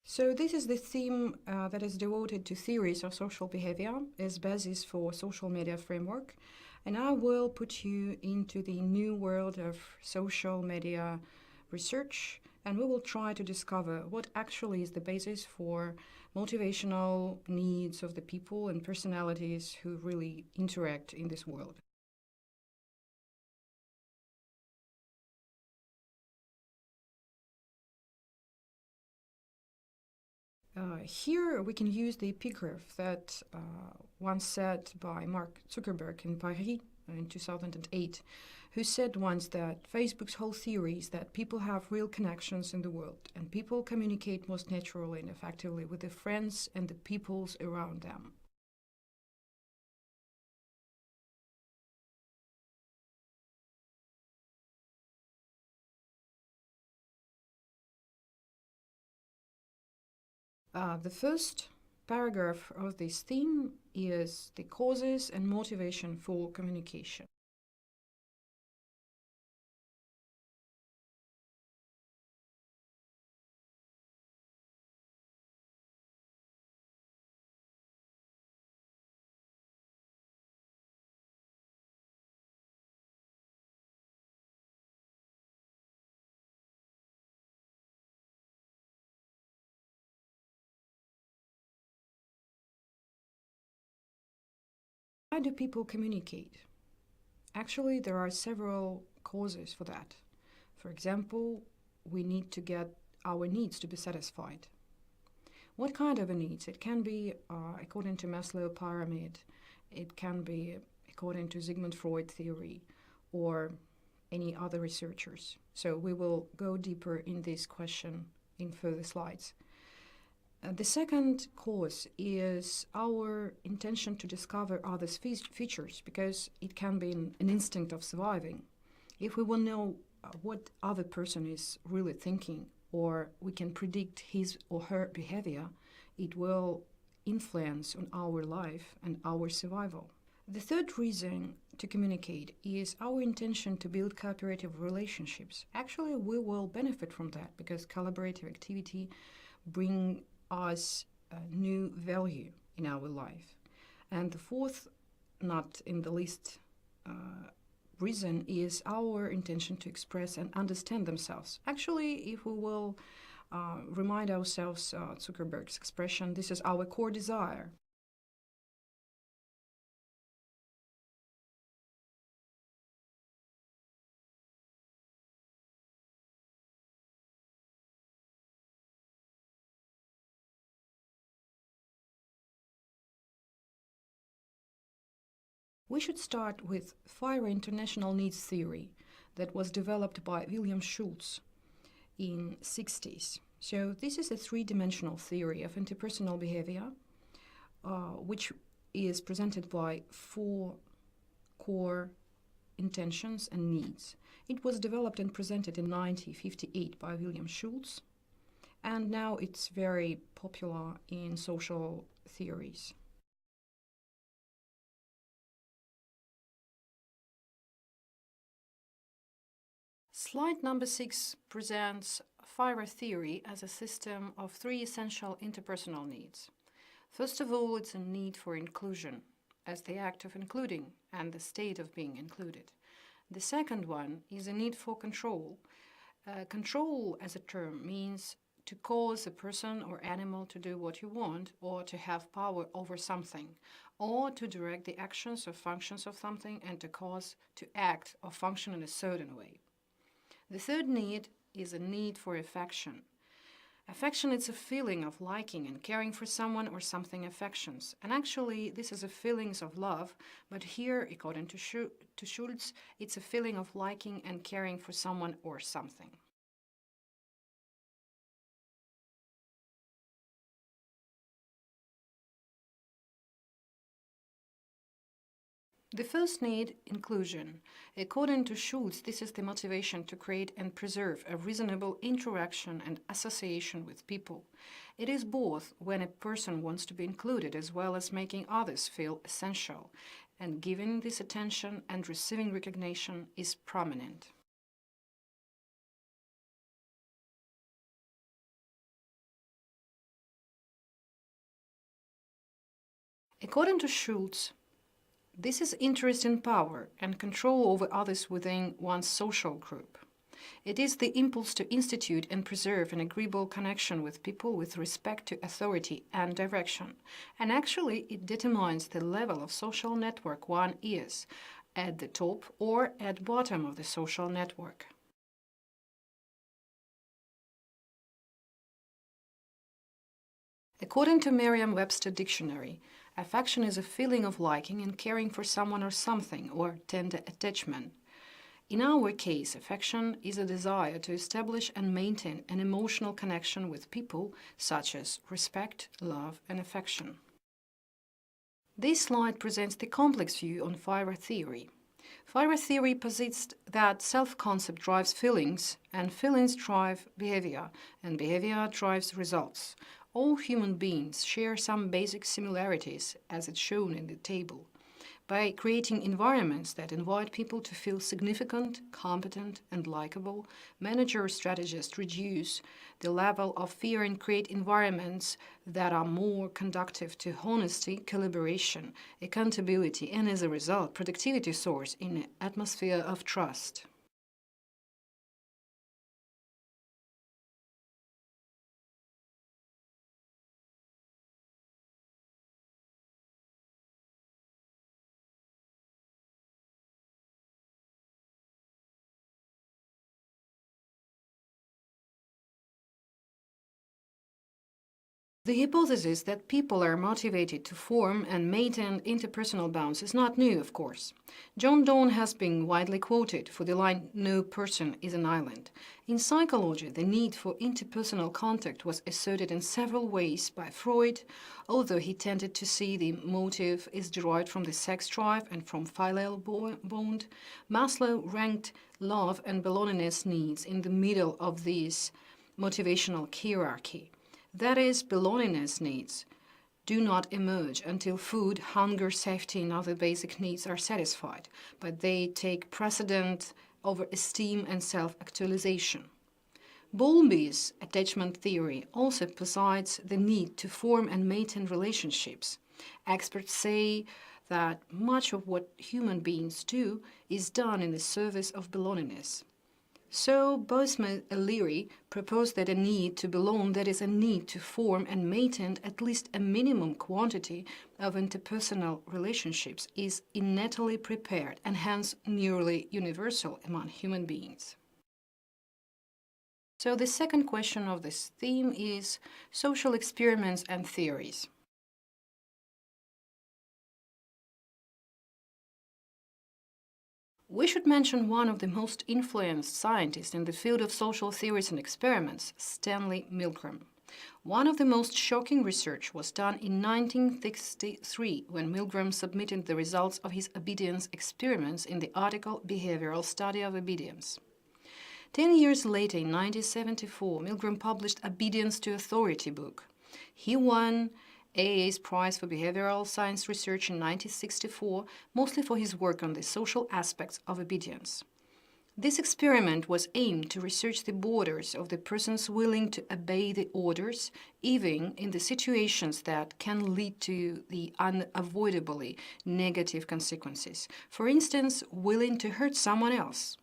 So this is the theme that is devoted to theories of social behavior as basis for social media framework. And I will put you into the new world of social media research, and we will try to discover what actually is the basis for motivational needs of the people and personalities who really interact in this world. Here we can use the epigraph that once said by Mark Zuckerberg in Paris in 2008, who said once that Facebook's whole theory is that people have real connections in the world and people communicate most naturally and effectively with their friends and the peoples around them. The first paragraph of this theme is the causes and motivation for communication. Why do people communicate? Actually, there are several causes for that. For example, we need to get our needs to be satisfied. What kind of a needs? It can be, according to Maslow pyramid, it can be according to Sigmund Freud theory, or any other researchers. So we will go deeper in this question in further slides. The second cause is our intention to discover others' features, because it can be an instinct of surviving. If we will know what other person is really thinking, or we can predict his or her behavior, it will influence on our life and our survival. The third reason to communicate is our intention to build cooperative relationships. Actually, we will benefit from that because collaborative activity bring us a new value in our life. And the fourth, not in the least reason, is our intention to express and understand themselves. Actually, if we will remind ourselves Zuckerberg's expression, this is our core desire. We should start with FIRE International Needs Theory that was developed by William Schultz in 60s. So this is a three-dimensional theory of interpersonal behavior, which is presented by four core intentions and needs. It was developed and presented in 1958 by William Schultz, and now it's very popular in social theories. Slide number 6 presents FIRE theory as a system of three essential interpersonal needs. First of all, it's a need for inclusion, as the act of including and the state of being included. The second one is a need for control. Control as a term means to cause a person or animal to do what you want, or to have power over something, or to direct the actions or functions of something and to cause to act or function in a certain way. The third need is a need for affection. Affection is a feeling of liking and caring for someone or something affections. And actually, this is a feelings of love, but here, according to Schultz, it's a feeling of liking and caring for someone or something. The first need, inclusion. According to Schultz, this is the motivation to create and preserve a reasonable interaction and association with people. It is both when a person wants to be included as well as making others feel essential, and giving this attention and receiving recognition is prominent. According to Schultz, this is interest in power and control over others within one's social group. It is the impulse to institute and preserve an agreeable connection with people with respect to authority and direction. And actually, it determines the level of social network one is, at the top or at bottom of the social network. According to Merriam-Webster Dictionary, affection is a feeling of liking and caring for someone or something, or tender attachment. In our case, affection is a desire to establish and maintain an emotional connection with people, such as respect, love, and affection. This slide presents the complex view on Fire theory. Fire theory posits that self-concept drives feelings, and feelings drive behavior, and behavior drives results. All human beings share some basic similarities, as it's shown in the table. By creating environments that invite people to feel significant, competent, and likable, manager strategists reduce the level of fear and create environments that are more conducive to honesty, collaboration, accountability, and as a result, productivity soars in an atmosphere of trust. The hypothesis that people are motivated to form and maintain interpersonal bonds is not new, of course. John Donne has been widely quoted for the line, "No person is an island." In psychology, the need for interpersonal contact was asserted in several ways by Freud, although he tended to see the motive is derived from the sex drive and from filial bond. Maslow ranked love and belongingness needs in the middle of this motivational hierarchy. That is, belongingness needs do not emerge until food, hunger, safety, and other basic needs are satisfied, but they take precedence over esteem and self-actualization. Bowlby's attachment theory also posits the need to form and maintain relationships. Experts say that much of what human beings do is done in the service of belongingness. So, Bosma and Leary proposed that a need to belong, that is, a need to form and maintain at least a minimum quantity of interpersonal relationships, is innately prepared and hence nearly universal among human beings. So, the second question of this theme is social experiments and theories. We should mention one of the most influenced scientists in the field of social theories and experiments, Stanley Milgram. One of the most shocking research was done in 1963 when Milgram submitted the results of his obedience experiments in the article Behavioral Study of Obedience. 10 years later, in 1974, Milgram published Obedience to Authority book. He won AA's Prize for Behavioral Science Research in 1964, mostly for his work on the social aspects of obedience. This experiment was aimed to research the borders of the persons willing to obey the orders, even in the situations that can lead to the unavoidably negative consequences. For instance, willing to hurt someone else.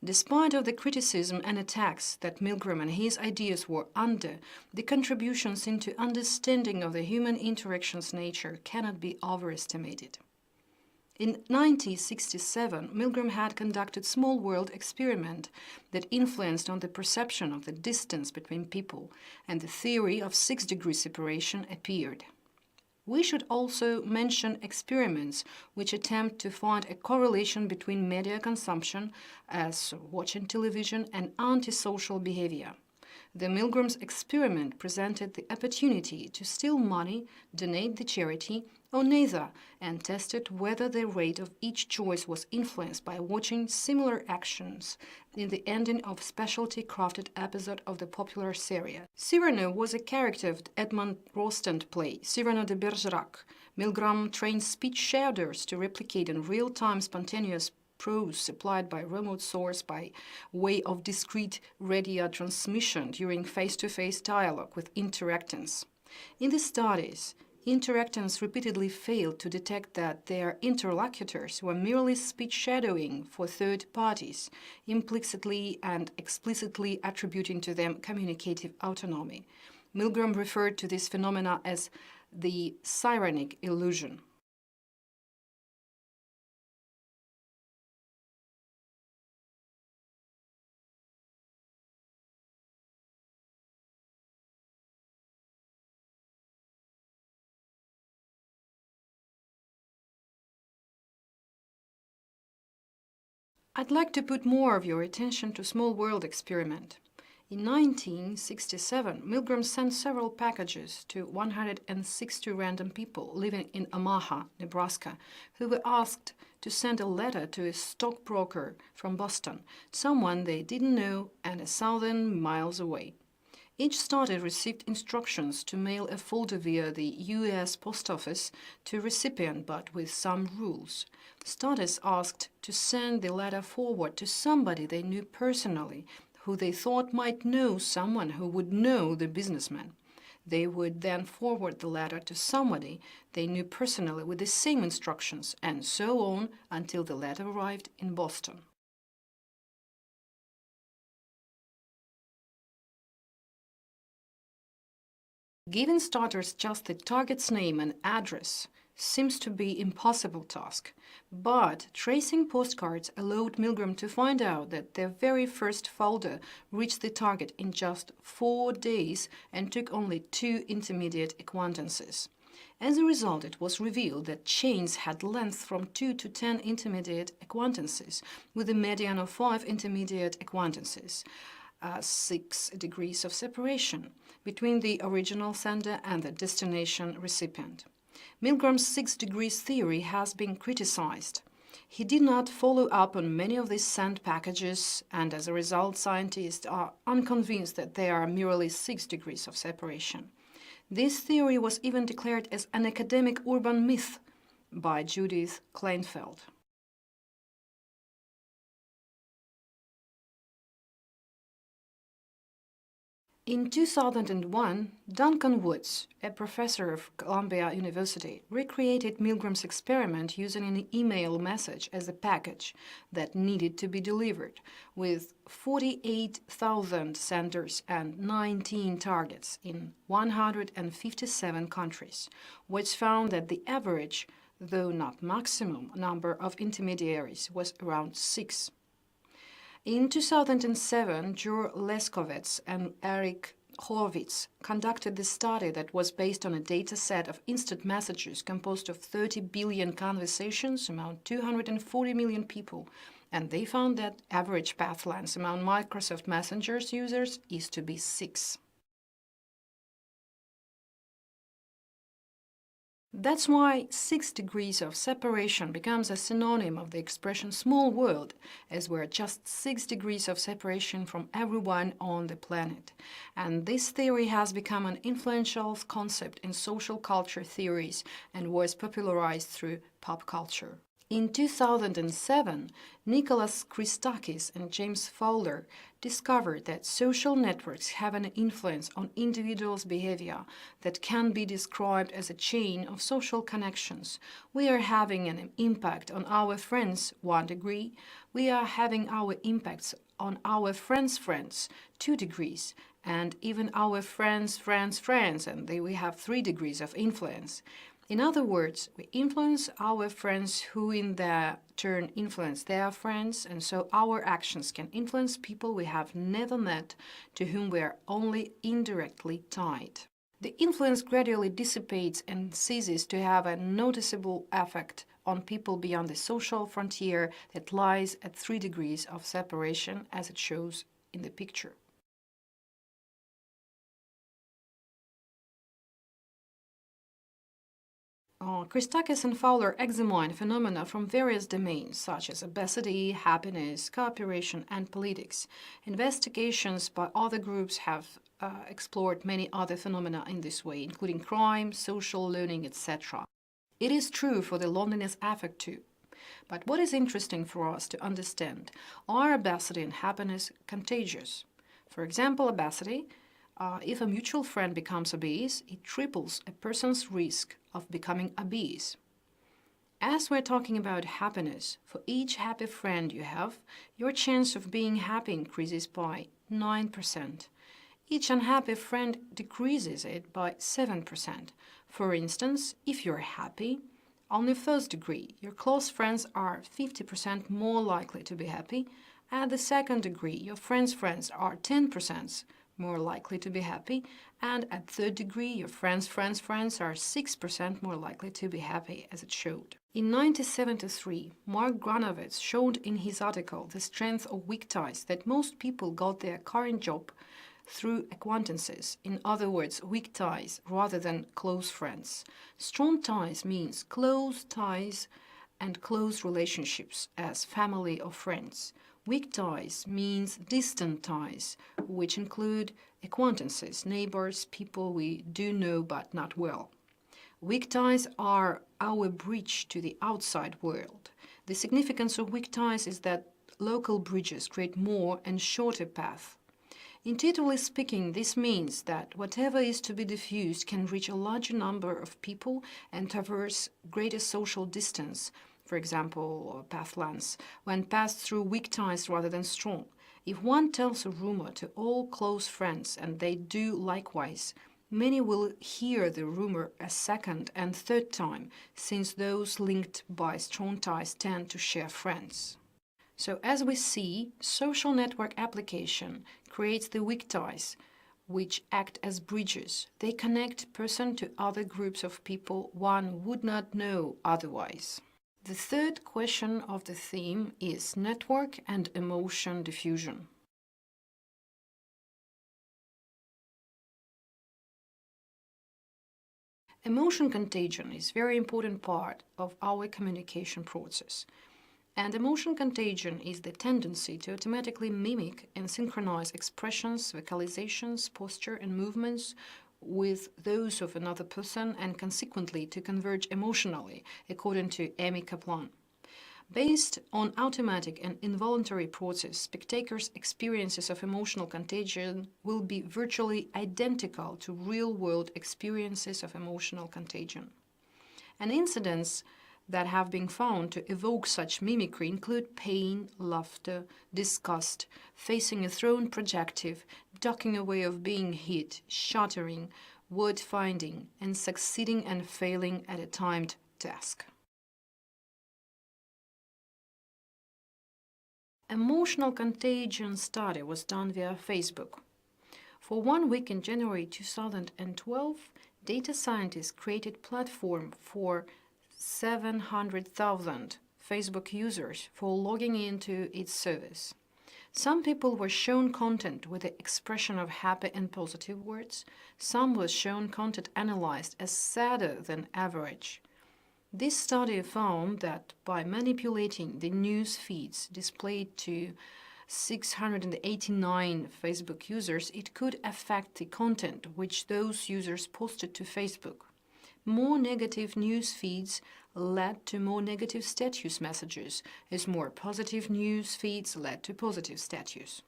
Despite of the criticism and attacks that Milgram and his ideas were under, the contributions into understanding of the human interaction's nature cannot be overestimated. In 1967, Milgram had conducted small world experiment that influenced on the perception of the distance between people, and the theory of 6-degree separation appeared. We should also mention experiments which attempt to find a correlation between media consumption, as watching television, and antisocial behavior. The Milgram's experiment presented the opportunity to steal money, donate to charity, or neither, and tested whether the rate of each choice was influenced by watching similar actions in the ending of specialty-crafted episode of the popular series. Cyrano was a character of Edmond Rostand play, Cyrano de Bergerac. Milgram trained speech shadowers to replicate in real-time spontaneous prose supplied by remote source by way of discrete radio transmission during face-to-face dialogue with interactants. In the studies, interactants repeatedly failed to detect that their interlocutors were merely speech shadowing for third parties, implicitly and explicitly attributing to them communicative autonomy. Milgram referred to this phenomena as the Sirenic illusion. I'd like to put more of your attention to small world experiment. In 1967, Milgram sent several packages to 160 random people living in Omaha, Nebraska, who were asked to send a letter to a stockbroker from Boston, someone they didn't know and 1,000 miles away. Each starter received instructions to mail a folder via the U.S. Post Office to recipient, but with some rules. Starters asked to send the letter forward to somebody they knew personally, who they thought might know someone who would know the businessman. They would then forward the letter to somebody they knew personally with the same instructions, and so on until the letter arrived in Boston. Giving starters just the target's name and address seems to be an impossible task, but tracing postcards allowed Milgram to find out that their very first folder reached the target in just 4 days and took only 2 intermediate acquaintances. As a result, it was revealed that chains had length from 2 to 10 intermediate acquaintances, with a median of 5 intermediate acquaintances. 6 degrees of separation between the original sender and the destination recipient. Milgram's 6 degrees theory has been criticized. He did not follow up on many of these sent packages, and as a result, scientists are unconvinced that there are merely 6 degrees of separation. This theory was even declared as an academic urban myth by Judith Kleinfeld. In 2001, Duncan Woods, a professor of Columbia University, recreated Milgram's experiment using an email message as a package that needed to be delivered, with 48,000 senders and 19 targets in 157 countries, which found that the average, though not maximum, number of intermediaries was around 6. In 2007, Jure Leskovets and Eric Horvitz conducted this study that was based on a data set of instant messages composed of 30 billion conversations among 240 million people, and they found that average path length among Microsoft Messenger's users is to be 6. That's why 6 degrees of separation becomes a synonym of the expression small world, as we're just 6 degrees of separation from everyone on the planet. And this theory has become an influential concept in social culture theories and was popularized through pop culture. In 2007, Nicholas Christakis and James Fowler discovered that social networks have an influence on individuals' behavior that can be described as a chain of social connections. We are having an impact on our friends, 1 degree. We are having our impacts on our friends' friends, 2 degrees, and even our friends' friends' friends, and we have 3 degrees of influence. In other words, we influence our friends who in their turn influence their friends, and so our actions can influence people we have never met, to whom we are only indirectly tied. The influence gradually dissipates and ceases to have a noticeable effect on people beyond the social frontier that lies at 3 degrees of separation, as it shows in the picture. Christakis and Fowler examine phenomena from various domains, such as obesity, happiness, cooperation, and politics. Investigations by other groups have explored many other phenomena in this way, including crime, social learning, etc. It is true for the loneliness affect too. But what is interesting for us to understand, are obesity and happiness contagious? For example, obesity If a mutual friend becomes obese, it triples a person's risk of becoming obese. As we're talking about happiness, for each happy friend you have, your chance of being happy increases by 9%. Each unhappy friend decreases it by 7%. For instance, if you're happy, on the first degree, your close friends are 50% more likely to be happy. At the second degree, your friends' are 10% more likely to be happy. And at third degree, your friends' are 6% more likely to be happy, as it showed. In 1973, Mark Granovitz showed in his article The Strength of Weak Ties that most people got their current job through acquaintances, in other words, weak ties rather than close friends. Strong ties means close ties and close relationships as family or friends. Weak ties means distant ties, which include acquaintances, neighbors, people we do know but not well. Weak ties are our bridge to the outside world. The significance of weak ties is that local bridges create more and shorter paths. Intuitively speaking, this means that whatever is to be diffused can reach a larger number of people and traverse greater social distance, for example, path lengths, when passed through weak ties rather than strong. If one tells a rumor to all close friends and they do likewise, many will hear the rumor a second and third time, since those linked by strong ties tend to share friends. So as we see, social network application creates the weak ties, which act as bridges. They connect person to other groups of people one would not know otherwise. The third question of the theme is network and emotion diffusion. Emotion contagion is a very important part of our communication process. And emotion contagion is the tendency to automatically mimic and synchronize expressions, vocalizations, posture, and movements with those of another person and consequently to converge emotionally, according to Amy Kaplan. Based on automatic and involuntary process, spectators' experiences of emotional contagion will be virtually identical to real-world experiences of emotional contagion. And incidents that have been found to evoke such mimicry include pain, laughter, disgust, facing a thrown projective, ducking away of being hit, shattering, word finding, and succeeding and failing at a timed task. Emotional contagion study was done via Facebook. For 1 week in January 2012, data scientists created a platform for 700,000 Facebook users for logging into its service. Some people were shown content with the expression of happy and positive words. Some was shown content analyzed as sadder than average. This study found that by manipulating the news feeds displayed to 689 Facebook users, it could affect the content which those users posted to Facebook. More negative news feeds led to more negative status messages, as more positive news feeds led to positive status.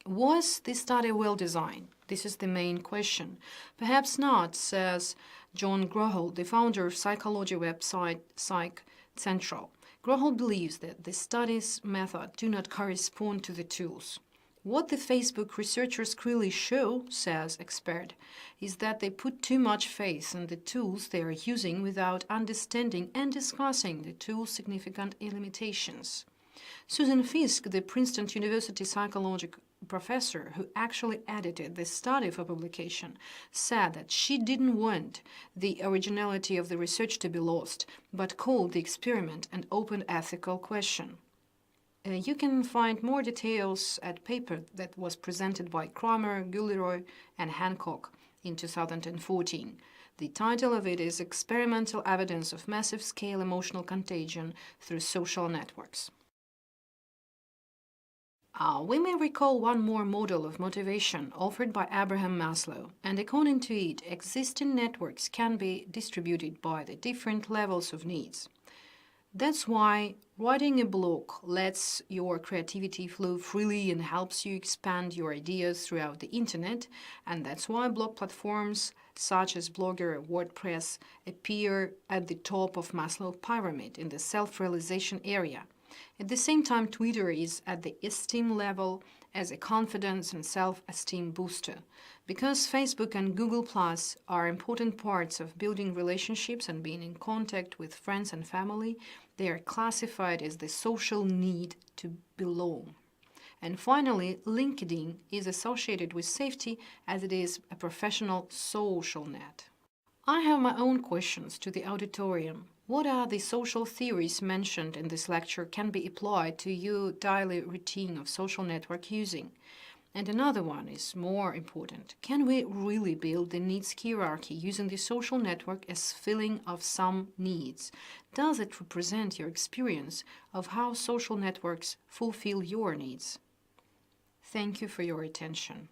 Was this study well designed? This is the main question. Perhaps not, says John Grohol, the founder of psychology website Psych Central. Grohol believes that the study's method do not correspond to the tools. What the Facebook researchers clearly show, says expert, is that they put too much faith in the tools they are using without understanding and discussing the tools' significant limitations. Susan Fiske, the Princeton University psychology professor who actually edited this study for publication, said that she didn't want the originality of the research to be lost, but called the experiment an open ethical question. You can find more details at paper that was presented by Kramer, Gulleroy, and Hancock in 2014. The title of it is Experimental Evidence of Massive-Scale Emotional Contagion Through Social Networks. We may recall one more model of motivation offered by Abraham Maslow, and according to it, existing networks can be distributed by the different levels of needs. That's why writing a blog lets your creativity flow freely and helps you expand your ideas throughout the internet. And that's why blog platforms such as Blogger or WordPress appear at the top of Maslow's pyramid in the self-realization area. At the same time, Twitter is at the esteem level as a confidence and self-esteem booster. Because Facebook and Google Plus are important parts of building relationships and being in contact with friends and family, they are classified as the social need to belong. And finally, LinkedIn is associated with safety as it is a professional social net. I have my own questions to the auditorium. What are the social theories mentioned in this lecture can be applied to your daily routine of social network using? And another one is more important. Can we really build the needs hierarchy using the social network as filling of some needs? Does it represent your experience of how social networks fulfill your needs? Thank you for your attention.